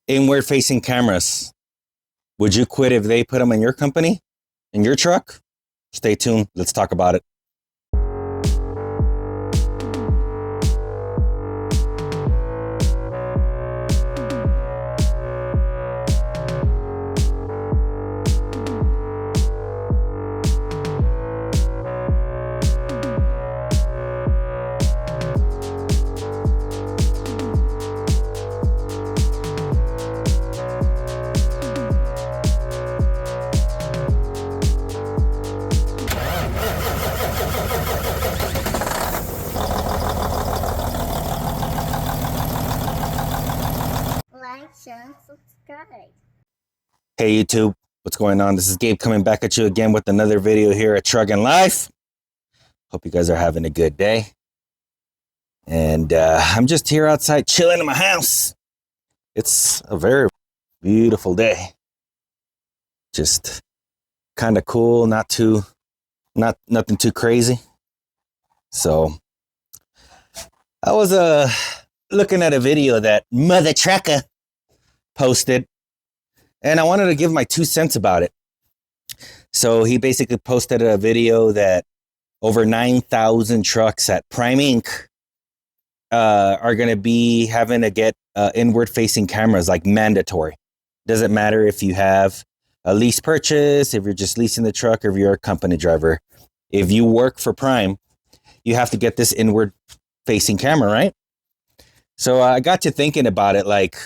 Inward facing cameras. Would you quit if they put them in your company, in your truck? Stay tuned. Let's talk about it. Like, share, and subscribe. Hey YouTube, what's going on? This is Gabe coming back at you again with another video here at Truckin' Life. Hope you guys are having a good day. And I'm just here outside chilling in my house. It's a very beautiful day. Just kind of cool, nothing too crazy. So I was looking at a video that Mother Trucker posted, and I wanted to give my 2 cents about it. So he basically posted a video that over 9,000 trucks at Prime Inc. Are going to be having to get inward facing cameras, like mandatory. Doesn't matter if you have a lease purchase, if you're just leasing the truck, or if you're a company driver. If you work for Prime, you have to get this inward facing camera, right? So I got to thinking about it, like,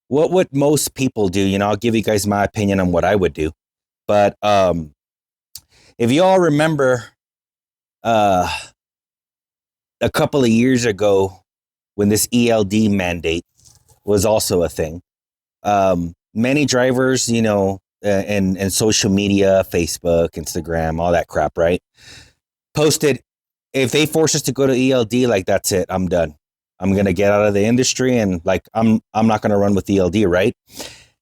what would most people do? You know, I'll give you guys my opinion on what I would do. But if you all remember a couple of years ago when this ELD mandate was also a thing, many drivers, you know, and social media, Facebook, Instagram, all that crap, right, posted, if they force us to go to ELD, like, that's it, I'm done. I'm going to get out of the industry, and like, I'm not going to run with ELD, right?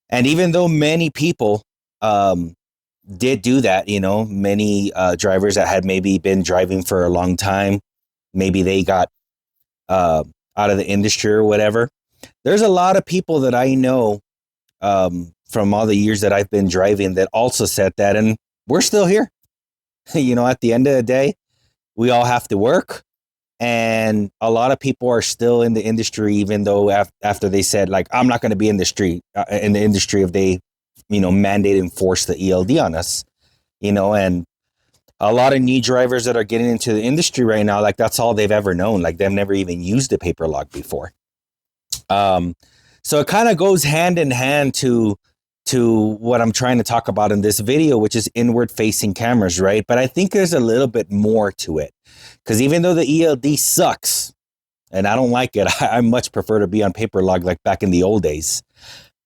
And even though many people did do that, you know, many drivers that had maybe been driving for a long time, maybe they got out of the industry or whatever. There's a lot of people that I know from all the years that I've been driving that also said that, and we're still here. You know, at the end of the day, we all have to work. And a lot of people are still in the industry, even though after they said, like, I'm not going to be in the industry if they, you know, mandate and force the ELD on us, you know. And a lot of new drivers that are getting into the industry right now, like, that's all they've ever known. Like, they've never even used a paper log before. So it kind of goes hand in hand to what I'm trying to talk about in this video, which is inward facing cameras, right? But I think there's a little bit more to it, because even though the ELD sucks and I don't like it, I much prefer to be on paper log like back in the old days.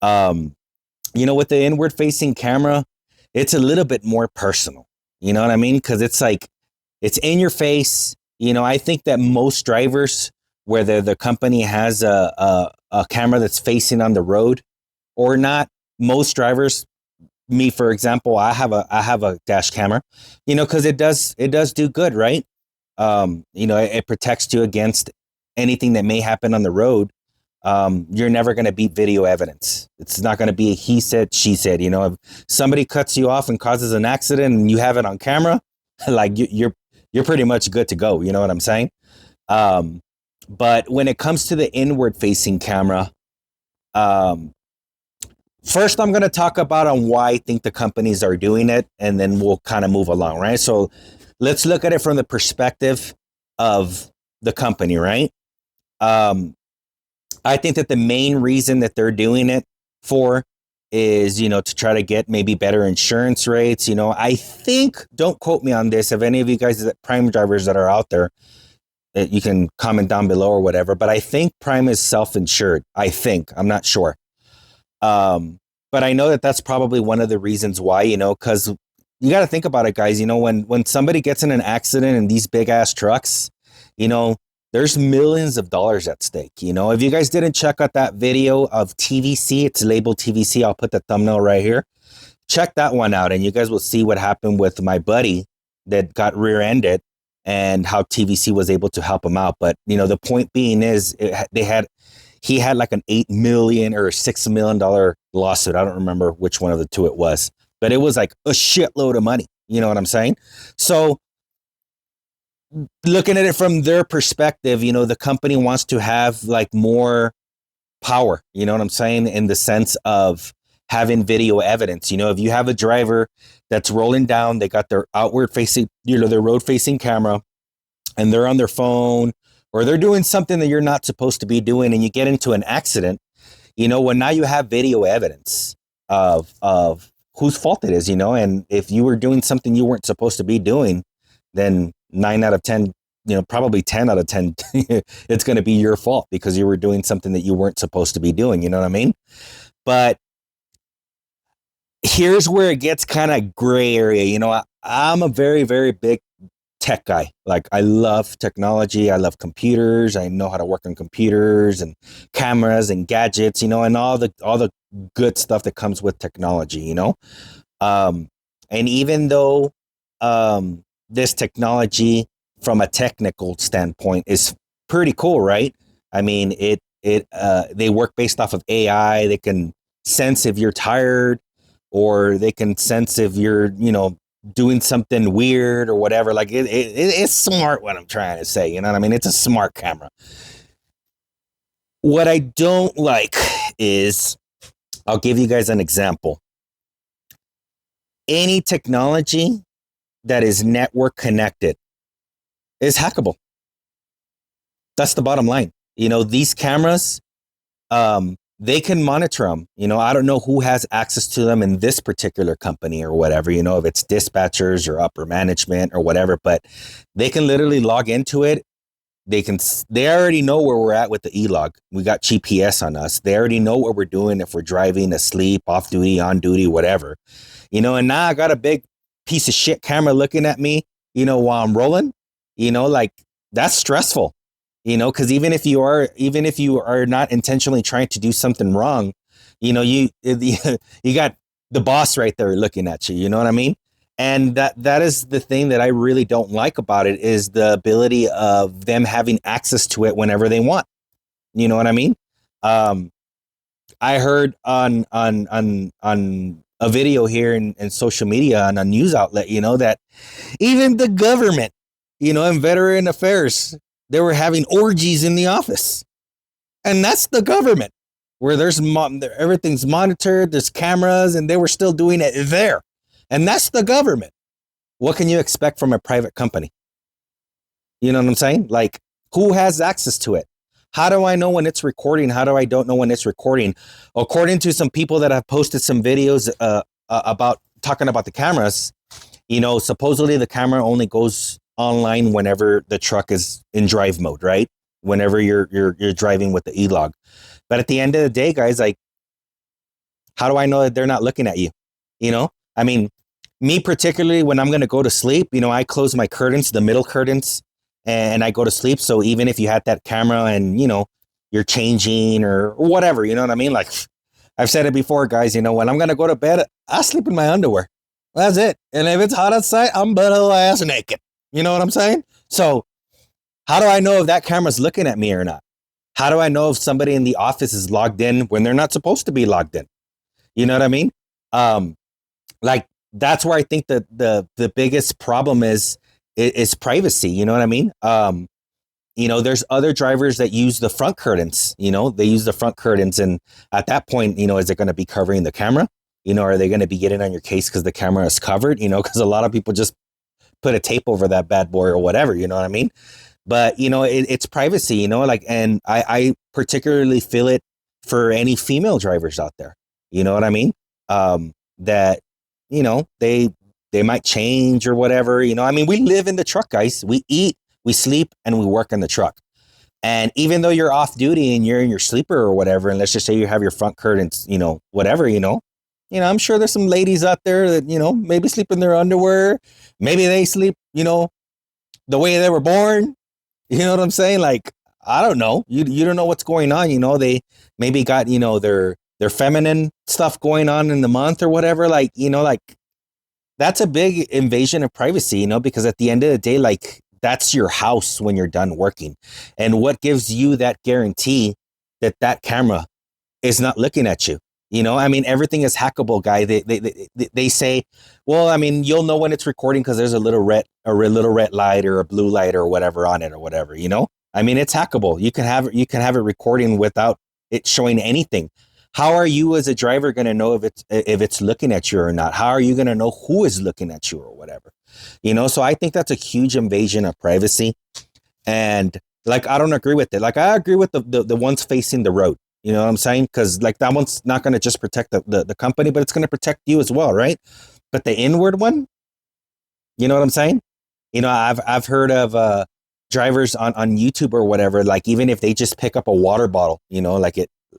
You know, with the inward facing camera, it's a little bit more personal. You know what I mean? Because it's like, it's in your face. You know, I think that most drivers, whether the company has a camera that's facing on the road or not, most drivers, me for example, I have a dash camera, you know, because it does do good, right? You know, it protects you against anything that may happen on the road. You're never going to beat video evidence. It's not going to be a he said, she said. You know, if somebody cuts you off and causes an accident and you have it on camera, like, you're pretty much good to go. You know what I'm saying? But when it comes to the inward facing camera, first, I'm going to talk about on why I think the companies are doing it, and then we'll kind of move along, right? So let's look at it from the perspective of the company, right? I think that the main reason that they're doing it for is, you know, to try to get maybe better insurance rates. You know, I think, don't quote me on this, if any of you guys, Prime drivers that are out there, you can comment down below or whatever, but I think Prime is self-insured. I think, I'm not sure. But I know that that's probably one of the reasons why, you know, because you got to think about it, guys. You know, when somebody gets in an accident in these big ass trucks, you know, there's millions of dollars at stake. You know, if you guys didn't check out that video of TVC, it's labeled TVC. I'll put the thumbnail right here. Check that one out, and you guys will see what happened with my buddy that got rear-ended and how TVC was able to help him out. But, you know, the point being is he had like an 8 million or $6 million lawsuit. I don't remember which one of the two it was, but it was like a shitload of money. You know what I'm saying? So looking at it from their perspective, you know, the company wants to have like more power, you know what I'm saying? In the sense of having video evidence. You know, if you have a driver that's rolling down, they got their outward facing, you know, their road facing camera, and they're on their phone, or they're doing something that you're not supposed to be doing, and you get into an accident, you know, well, now you have video evidence of whose fault it is, you know, and if you were doing something you weren't supposed to be doing, then 9 out of 10, you know, probably 10 out of 10, it's going to be your fault because you were doing something that you weren't supposed to be doing. You know what I mean? But here's where it gets kind of gray area. You know, I'm a very, very big tech guy. Like, I love technology. I love computers. I know how to work on computers and cameras and gadgets, you know, and all the good stuff that comes with technology, you know? And even though, this technology from a technical standpoint is pretty cool, right? I mean, they work based off of AI. They can sense if you're tired, or they can sense if you're, you know, doing something weird or whatever. Like it's smart, what I'm trying to say. You know what I mean? It's a smart camera. What I don't like is, I'll give you guys an example. Any technology that is network connected is hackable. That's the bottom line. You know, these cameras, they can monitor them. You know, I don't know who has access to them in this particular company or whatever, you know, if it's dispatchers or upper management or whatever, but they can literally log into it. They already know where we're at with the e-log. We got GPS on us. They already know what we're doing, if we're driving, asleep, off duty, on duty, whatever, you know, and now I got a big piece of shit camera looking at me, you know, while I'm rolling, you know, like that's stressful, you know, because even if you are not intentionally trying to do something wrong, you know, you got the boss right there looking at you, you know what I mean? And that is the thing that I really don't like about it, is the ability of them having access to it whenever they want. You know what I mean? I heard on a video here in social media, on a news outlet, you know, that even the government, you know, and Veteran Affairs, they were having orgies in the office. And that's the government, where everything's monitored, there's cameras, and they were still doing it there. And that's the government. What can you expect from a private company? You know what I'm saying? Like, who has access to it? How do I know when it's recording? How do I don't know when it's recording? According to some people that have posted some videos about talking about the cameras, you know, supposedly the camera only goes online whenever the truck is in drive mode, right? Whenever you're driving with the e-log. But at the end of the day, guys, like, how do I know that they're not looking at you? You know, I mean, me particularly, when I'm going to go to sleep, you know, I close my curtains, the middle curtains, and I go to sleep. So even if you had that camera and, you know, you're changing or whatever, you know what I mean? Like, I've said it before, guys, you know, when I'm going to go to bed, I sleep in my underwear. That's it. And if it's hot outside, I'm butt ass naked. You know what I'm saying? So how do I know if that camera's looking at me or not? How do I know if somebody in the office is logged in when they're not supposed to be logged in? You know what I mean? Like, that's where I think that the biggest problem is privacy. You know what I mean? You know, there's other drivers that use the front curtains, you know, they use the front curtains. And at that point, you know, is it going to be covering the camera? You know, are they going to be getting on your case because the camera is covered? You know, because a lot of people just put a tape over that bad boy or whatever, you know what I mean? But, you know, it's privacy, you know, like, and I particularly feel it for any female drivers out there. You know what I mean? That, you know, they might change or whatever, you know, I mean, we live in the truck, guys. We eat, we sleep, and we work in the truck. And even though you're off duty and you're in your sleeper or whatever, and let's just say you have your front curtains, you know, whatever, you know, I'm sure there's some ladies out there that, you know, maybe sleep in their underwear. Maybe they sleep, you know, the way they were born. You know what I'm saying? Like, I don't know. You don't know what's going on. You know, they maybe got, you know, their feminine stuff going on in the month or whatever. Like, you know, like, that's a big invasion of privacy, you know, because at the end of the day, like, that's your house when you're done working. And what gives you that guarantee that that camera is not looking at you. You know, I mean, everything is hackable, guy. They say, well, I mean, you'll know when it's recording because there's a little red light or a blue light or whatever on it or whatever. You know, I mean, it's hackable. You can have it recording without it showing anything. How are you as a driver going to know if it's looking at you or not? How are you going to know who is looking at you or whatever? You know, so I think that's a huge invasion of privacy. And like, I don't agree with it. Like, I agree with the ones facing the road. You know what I'm saying? Because like that one's not going to just protect the company, but it's going to protect you as well, right? But the inward one, you know what I'm saying? You know, I've heard of drivers on YouTube or whatever, like even if they just pick up a water bottle, you know, like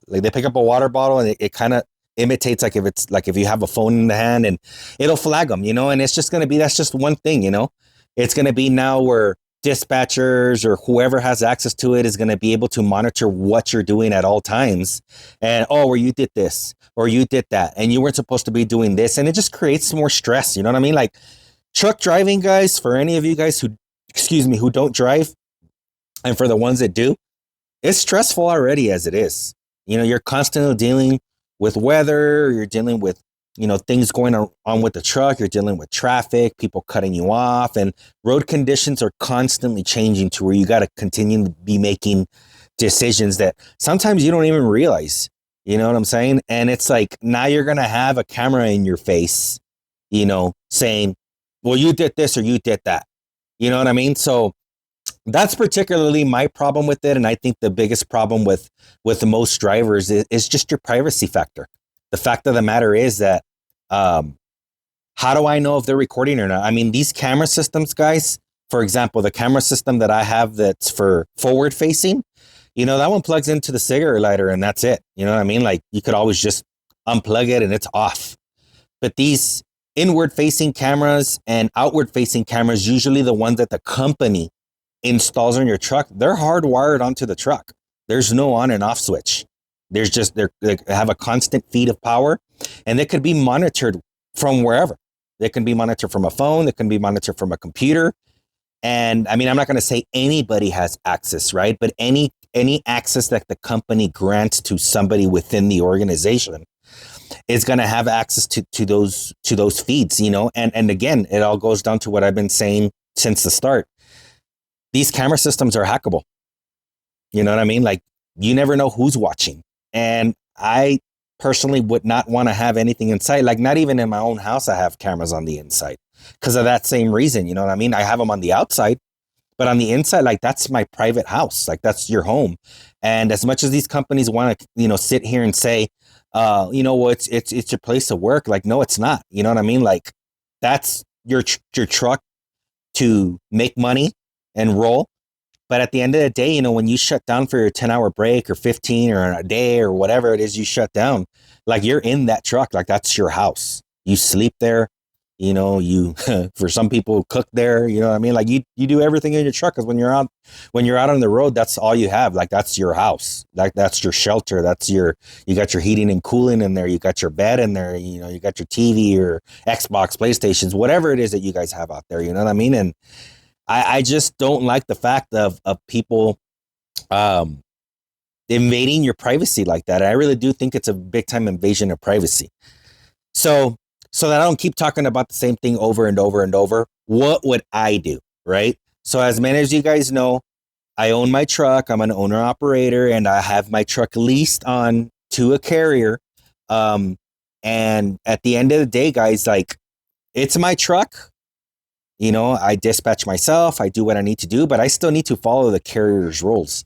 they pick up a water bottle and it kind of imitates like if you have a phone in the hand, and it'll flag them, you know, and it's just going to be, that's just one thing, you know. It's going to be now where dispatchers or whoever has access to it is going to be able to monitor what you're doing at all times. And, oh, or you did this or you did that and you weren't supposed to be doing this. And it just creates more stress. You know what I mean? Like truck driving, guys, for any of you guys who don't drive, and for the ones that do, it's stressful already as it is. You know, you're constantly dealing with weather, you're dealing with, you know, things going on with the truck, you're dealing with traffic, people cutting you off, and road conditions are constantly changing to where you got to continue to be making decisions that sometimes you don't even realize. You know what I'm saying? And it's like, now you're going to have a camera in your face, you know, saying, well, you did this or you did that. You know what I mean? So that's particularly my problem with it. And I think the biggest problem with most drivers is just your privacy factor. The fact of the matter is that, how do I know if they're recording or not? I mean, these camera systems, guys, for example, the camera system that I have that's for forward facing, you know, that one plugs into the cigarette lighter and that's it. You know what I mean? Like you could always just unplug it and it's off. But these inward facing cameras and outward facing cameras, usually the ones that the company installs on your truck, they're hardwired onto the truck. There's no on and off switch. There's just, they have a constant feed of power, and they could be monitored from wherever. They can be monitored from a phone. They can be monitored from a computer. And I mean, I'm not going to say anybody has access, right? But any access that the company grants to somebody within the organization is going to have access to those feeds, you know? And again, it all goes down to what I've been saying since the start. These camera systems are hackable. You know what I mean? Like you never know who's watching. And I personally would not want to have anything inside. Like not even in my own house, I have cameras on the inside because of that same reason. You know what I mean? I have them on the outside, but on the inside, like that's my private house. Like that's your home. And as much as these companies want to, you know, sit here and say, you know, well, it's your place to work. Like, no, it's not. You know what I mean? Like that's your truck to make money and roll. But at the end of the day, you know, when you shut down for your 10-hour break or 15 or a day or whatever it is you shut down, like you're in that truck, like that's your house. You sleep there, you know, you, for some people cook there, you know what I mean? Like you do everything in your truck because when you're out on the road, that's all you have. Like that's your house. Like that's your shelter. You got your heating and cooling in there. You got your bed in there. You know, you got your TV or Xbox, PlayStations, whatever it is that you guys have out there. You know what I mean? And I just don't like the fact of people invading your privacy like that. I really do think it's a big time invasion of privacy. So that I don't keep talking about the same thing over and over and over, what would I do, right? So as many as you guys know, I own my truck. I'm an owner operator and I have my truck leased on to a carrier. And at the end of the day, guys, like it's my truck. You know, I dispatch myself, I do what I need to do, but I still need to follow the carrier's rules.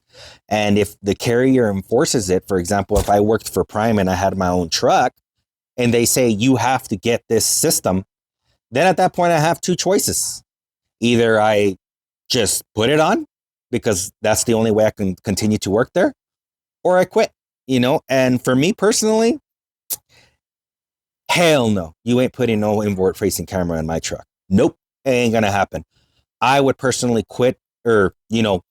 And if the carrier enforces it, for example, if I worked for Prime and I had my own truck and they say you have to get this system, then at that point I have two choices. Either I just put it on because that's the only way I can continue to work there, or I quit, you know. And for me personally, hell no, you ain't putting no inward facing camera in my truck. Nope. It ain't gonna happen. I would personally quit or, you know,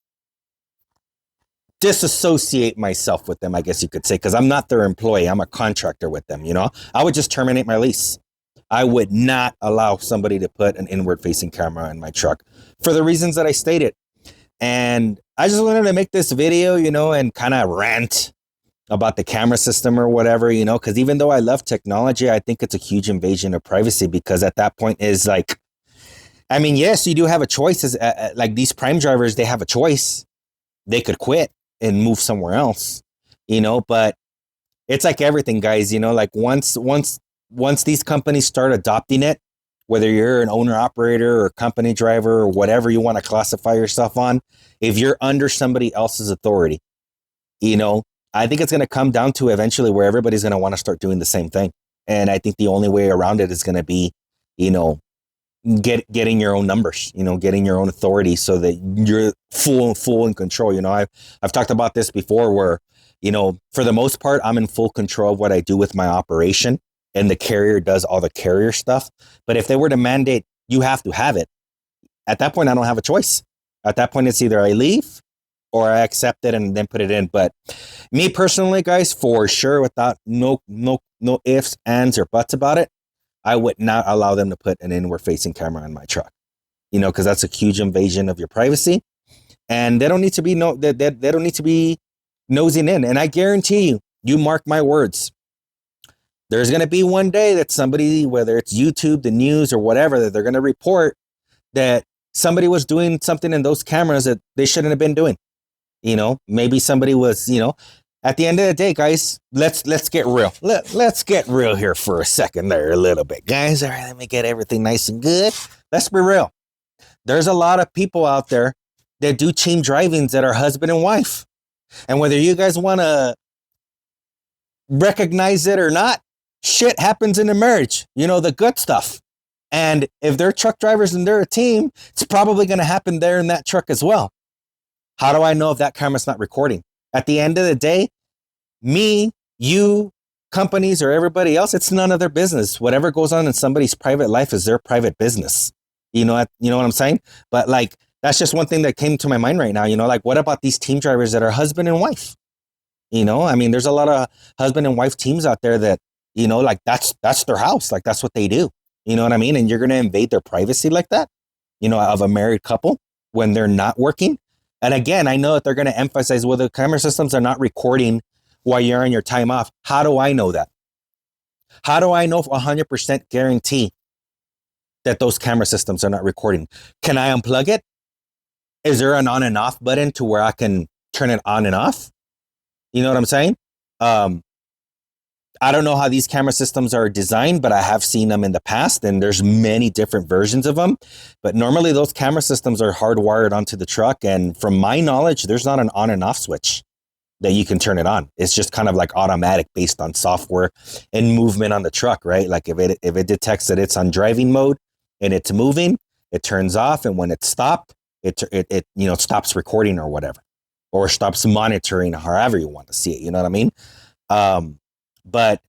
disassociate myself with them, I guess you could say, because I'm not their employee. I'm a contractor with them, you know. I would just terminate my lease. I would not allow somebody to put an inward facing camera in my truck for the reasons that I stated. And I just wanted to make this video, you know, and kind of rant about the camera system or whatever, you know, because even though I love technology, I think it's a huge invasion of privacy because at that point is like, I mean, yes, you do have a choice. Like these prime drivers, they have a choice. They could quit and move somewhere else, you know, but it's like everything, guys, you know, like once these companies start adopting it, whether you're an owner operator or company driver or whatever you want to classify yourself on, if you're under somebody else's authority, you know, I think it's going to come down to eventually where everybody's going to want to start doing the same thing. And I think the only way around it is going to be, you know, getting your own numbers, you know, getting your own authority so that you're full in control. You know, I've talked about this before where, you know, for the most part, I'm in full control of what I do with my operation and the carrier does all the carrier stuff. But if they were to mandate, you have to have it, at that point, I don't have a choice. At that point, it's either I leave or I accept it and then put it in. But me personally, guys, for sure, without no ifs, ands, or buts about it, I would not allow them to put an inward facing camera on my truck, you know, because that's a huge invasion of your privacy. And they don't need to be they don't need to be nosing in. And I guarantee you, you mark my words, there's going to be one day that somebody, whether it's YouTube, the news, or whatever, that they're going to report that somebody was doing something in those cameras that they shouldn't have been doing. You know, maybe somebody was, you know, at the end of the day, guys, let's get real. Let's get real here for a second there, a little bit, guys. All right, let me get everything nice and good. Let's be real. There's a lot of people out there that do team drivings that are husband and wife. And whether you guys want to recognize it or not, shit happens in a marriage, you know, the good stuff. And if they're truck drivers and they're a team, it's probably going to happen there in that truck as well. How do I know if that camera's not recording? At the end of the day, me, you, companies, or everybody else, it's none of their business. Whatever goes on in somebody's private life is their private business. You know what I'm saying? But like, that's just one thing that came to my mind right now. You know, like, what about these team drivers that are husband and wife? You know, I mean, there's a lot of husband and wife teams out there that, you know, like that's their house. Like, that's what they do. You know what I mean? And you're going to invade their privacy like that, you know, of a married couple when they're not working. And again, I know that they're going to emphasize, well, the camera systems are not recording while you're on your time off. How do I know that? How do I know 100% guarantee that those camera systems are not recording? Can I unplug it? Is there an on and off button to where I can turn it on and off? You know what I'm saying? I don't know how these camera systems are designed, but I have seen them in the past, and there's many different versions of them. But normally those camera systems are hardwired onto the truck. And from my knowledge, there's not an on and off switch that you can turn it on. It's just kind of like automatic based on software and movement on the truck, right? Like if it detects that it's on driving mode and it's moving, it turns off. And when it's stopped, it you know, stops recording or whatever, or stops monitoring, however you want to see it. You know what I mean? But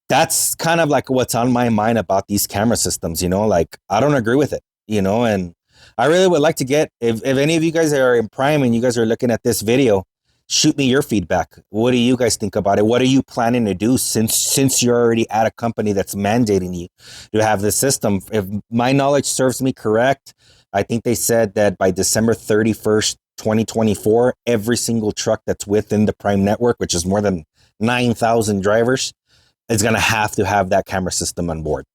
that's kind of like what's on my mind about these camera systems, you know, like I don't agree with it, you know, and I really would like to get, if any of you guys are in Prime and you guys are looking at this video, shoot me your feedback. What do you guys think about it? What are you planning to do since you're already at a company that's mandating you to have this system? If my knowledge serves me correct, I think they said that by December 31st, 2024, every single truck that's within the Prime network, which is more than 9,000 drivers, is going to have that camera system on board.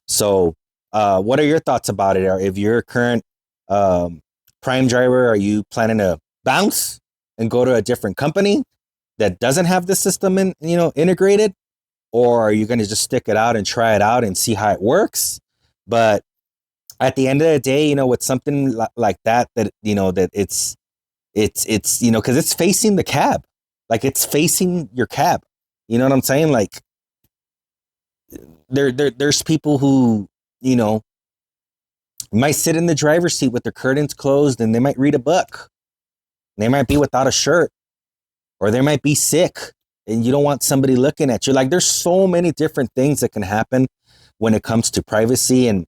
So what are your thoughts about it? If you're a current Prime driver, are you planning to bounce and go to a different company that doesn't have the system integrated? Or are you going to just stick it out and try it out and see how it works? But at the end of the day, you know, with something like that, you know, that it's, you know, because it's facing the cab. Like, it's facing your cab. You know what I'm saying? Like, there's people who, you know, might sit in the driver's seat with their curtains closed and they might read a book. They might be without a shirt, or they might be sick and you don't want somebody looking at you. Like, there's so many different things that can happen when it comes to privacy. And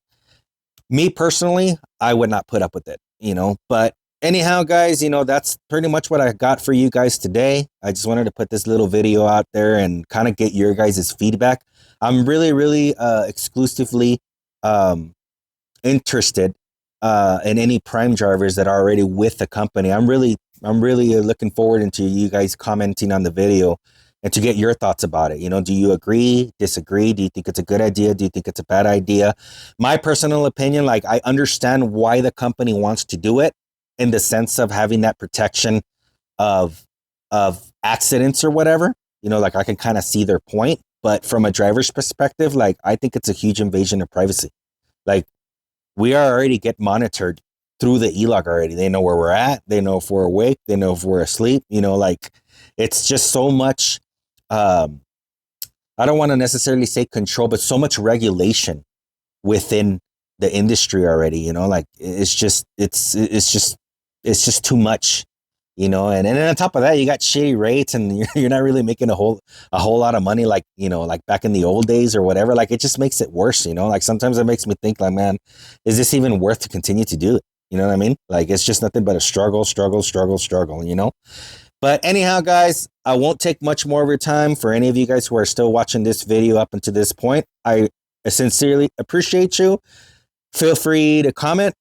me personally, I would not put up with it, you know, but anyhow, guys, you know, that's pretty much what I got for you guys today. I just wanted to put this little video out there and kind of get your guys' feedback. I'm really, really exclusively interested in any Prime drivers that are already with the company. I'm really I'm really looking forward into you guys commenting on the video and to get your thoughts about it. You know, do you agree, disagree? Do you think it's a good idea? Do you think it's a bad idea? My personal opinion, like, I understand why the company wants to do it in the sense of having that protection of accidents or whatever. You know, like, I can kind of see their point, but from a driver's perspective, like, I think it's a huge invasion of privacy. Like, we are already get monitored through the e-log already. They know where we're at. They know if we're awake. They know if we're asleep. You know, like, it's just so much. I don't want to necessarily say control, but so much regulation within the industry already. You know, like, it's just too much. You know, and then on top of that, you got shitty rates, and you're not really making a whole lot of money, like, you know, like back in the old days or whatever. Like, it just makes it worse. You know, like, sometimes it makes me think, like, man, is this even worth to continue to do it? You know what I mean? Like, it's just nothing but a struggle, you know? But anyhow, guys, I won't take much more of your time. For any of you guys who are still watching this video up until this point, I sincerely appreciate you. Feel free to comment,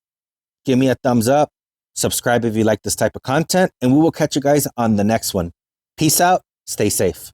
give me a thumbs up, subscribe if you like this type of content, and we will catch you guys on the next one. Peace out. Stay safe.